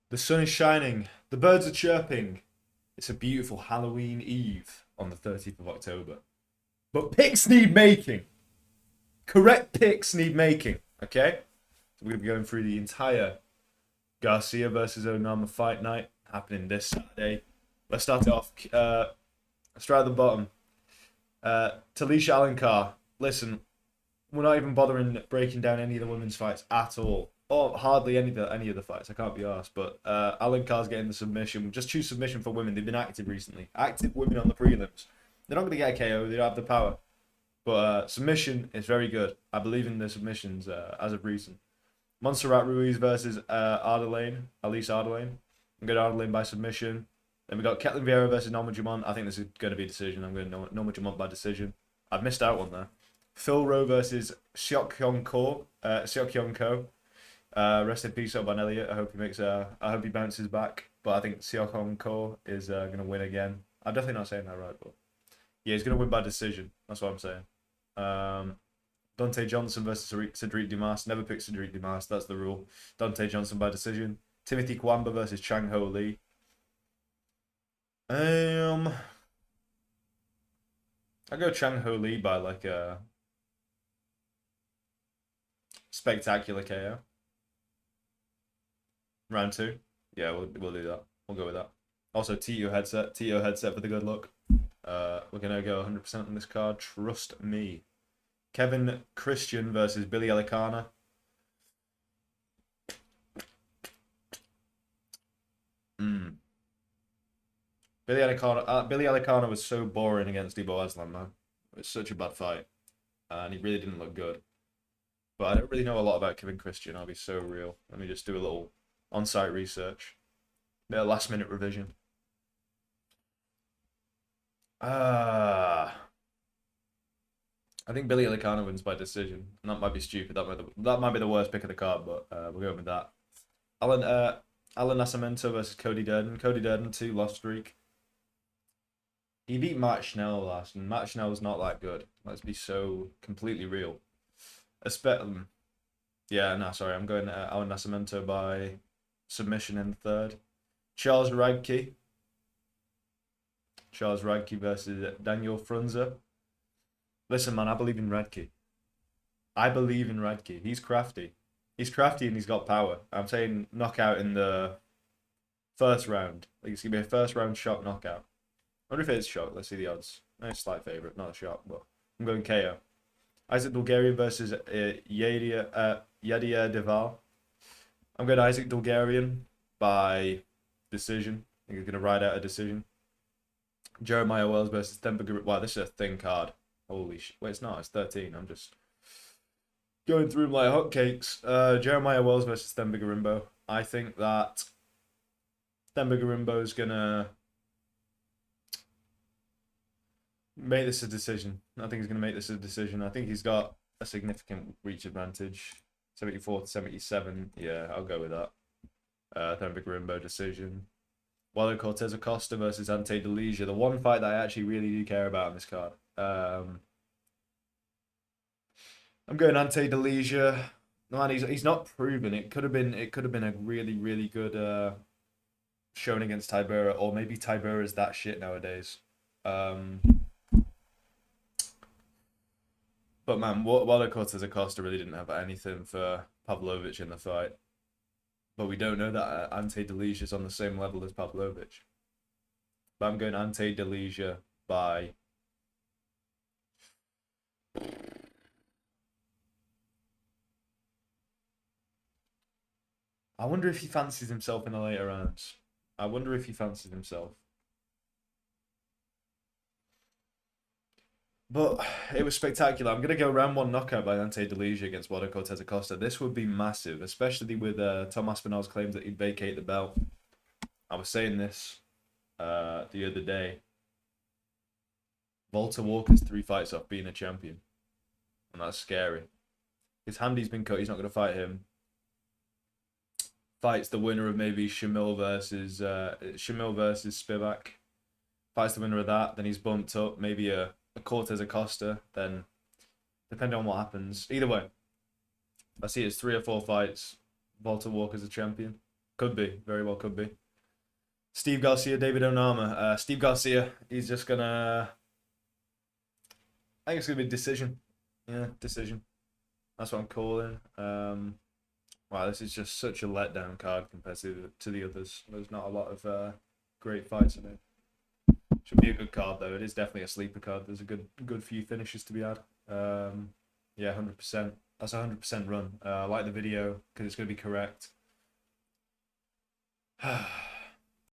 The sun is shining. The birds are chirping. It's a beautiful Halloween Eve on the 30th of October. But picks need making. Correct picks need making. Okay? So we're going to be going through the entire Garcia versus Onama fight night happening this Saturday. Let's start it off. Straight at the bottom. Talisha Alankar. Listen, we're not even bothering breaking down any of the women's fights at all. Or hardly any of the fights. I can't be arsed. But Alankar's getting the submission. Just choose submission for women. They've been active recently. Active women on the prelims. They're not going to get a KO. They don't have the power. But submission is very good. I believe in the submissions as of recent. Montserrat Ruiz versus Elise Ardelane. I'm going Ardelane by submission. Then we got Ketlin Vieira versus Norma Jamont. I think this is going to be a decision. I'm going Norma Jamont by decision. I've missed out one there. Phil Rowe versus Seok Hyun Ko. Rest in peace, Van Elliott. I hope he bounces back. But I think Seok Hyun Ko is going to win again. I'm definitely not saying that right, but yeah, he's going to win by decision. That's what I'm saying. Dante Johnson versus Cedric Dumas. Never pick Cedric Dumas. That's the rule. Dante Johnson by decision. Timothy Kwamba versus Chang Ho Lee. I go Chang Ho Lee by like a spectacular KO. Round 2. Yeah, we'll do that. We'll go with that. Also, Tito headset for the good luck. We're gonna go 100% on this card. Trust me. Kevin Christian versus Billy Elikana. Billy Elikana was so boring against Debo Aslan, man. It was such a bad fight, and he really didn't look good. But I don't really know a lot about Kevin Christian. I'll be so real. Let me just do a little on-site research. Bit of last-minute revision. I think Billy Elikana wins by decision. And that might be stupid. That might be the worst pick of the card, but we're going with that. Alan Nascimento versus Cody Durden. Cody Durden 2-loss streak. He beat Matt Schnell last, and Matt Schnell's not that good. Let's be so completely real. Yeah, no, sorry. I'm going Alan Nascimento by submission in the third. Charles Radke versus Daniel Frunze. Listen, man, I believe in Radke. He's crafty. He's crafty and he's got power. I'm saying knockout in the first round. Like it's going to be a first round shock knockout. I wonder if it is shock. Let's see the odds. Nice slight favourite, not a shock, but I'm going KO. Isaac Bulgarian versus Yadia Deval. I'm going Isaac Bulgarian by decision. I think he's going to ride out a decision. Jeremiah Wells versus Themba. Wow, this is a thin card. Holy shit. Wait, it's not. It's 13. I'm just going through them like hotcakes. Jeremiah Wells versus Themba Garimbo. I think that Themba Garimbo is going to make this a decision. I think he's going to make this a decision. I think he's got a significant reach advantage. 74 to 77. Yeah, I'll go with that. Themba Garimbo decision. Waldo Cortez Acosta versus Ante Delija. The one fight that I actually really do care about on this card. I'm going Ante Delija. Man, he's not proven. It could have been a really good showing against Tybura, or maybe Tybura's that shit nowadays. But man, Waldo Cortez Acosta really didn't have anything for Pavlovich in the fight. But we don't know that Ante Delija is on the same level as Pavlovich. But I'm going Ante Delija by I wonder if he fancies himself in the later rounds. But it was spectacular. I'm going to go round 1 knockout by Ante Delija against Waldo Cortez Acosta. This would be massive, especially with Tom Aspinall's claims that he'd vacate the belt. I was saying this the other day. Walter Walker's 3 fights off being a champion. And that's scary. His handy's been cut. He's not going to fight him. Fights the winner of maybe Shamil versus Spivak. Fights the winner of that. Then he's bumped up. Maybe a Cortez Acosta. Then, depending on what happens. Either way, I see it's 3 or 4 fights. Walter Walker's a champion. Could be. Very well could be. Steve Garcia, David Onama. Steve Garcia, he's just gonna... I think it's gonna be a decision. Yeah, decision. That's what I'm calling. Wow, this is just such a letdown card compared to the others. There's not a lot of great fights in it. Should be a good card though. It is definitely a sleeper card. There's a good few finishes to be had. Yeah, 100%. That's a 100% run. I like the video because it's gonna be correct.